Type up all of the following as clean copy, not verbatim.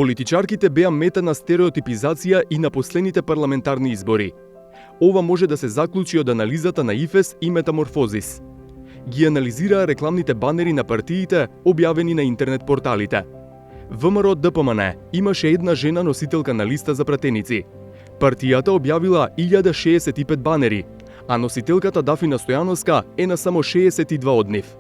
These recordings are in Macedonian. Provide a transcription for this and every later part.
Политичарките беа мета на стереотипизација и на последните парламентарни избори. Ова може да се заклучи од анализата на ИФЕС и Метаморфозис. Ги анализираа рекламните банери на партиите, објавени на интернет порталите. ВМРО ДПМН имаше една жена носителка на листа за пратеници. Партијата објавила 1065 банери, а носителката Дафина Стојановска е на само 62 од нив.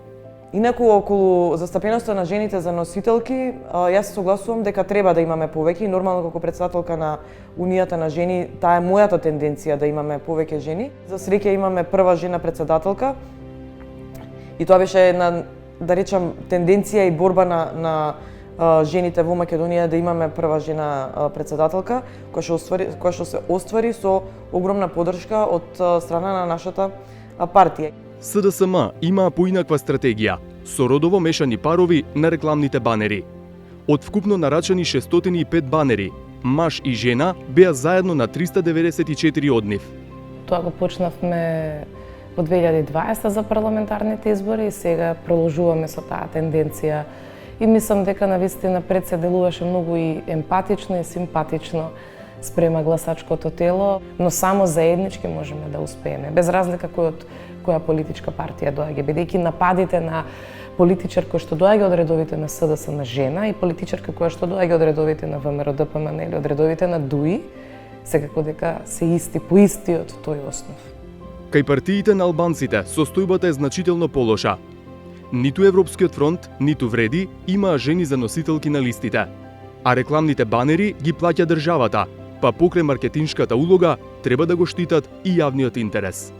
Инаку, околу застапеноста на жените за носителки, јас се согласувам дека треба да имаме повеќе и нормално како председателка на Унијата на жени, таа е мојата тенденција да имаме повеќе жени. За среќа имаме прва жена председателка и тоа беше една, да речам, тенденција и борба на жените во Македонија да имаме прва жена председателка, која што се оствари со огромна поддршка од страна на нашата партија. СДСМ имаа поинаква стратегија, со родово мешани парови на рекламните банери. Од вкупно нарачани 605 банери, маж и жена беа заедно на 394 од нив. Тоа го почнавме во 2020 за парламентарните избори и сега продолжуваме со таа тенденција. И мислам дека навистина пред се делуваше многу и емпатично и симпатично спрема гласачкото тело, но само заеднички можеме да успееме, без разлика од која политичка партија доаѓа, бидејќи нападите на политичар кој што доаѓа од редовите на СДСМ жена и политичарка која што доаѓа од редовите на ВМРО ДПМН или од редовите на ДУИ, секако дека се исти по истиот тој основ. Кај партиите на албанците состојбата е значително полоша. Ниту Европскиот фронт, ниту Вреди имаа жени за носителки на листите, а рекламните банери ги плаќа државата, па покрај маркетиншката улога треба да го штитат и јавниот интерес.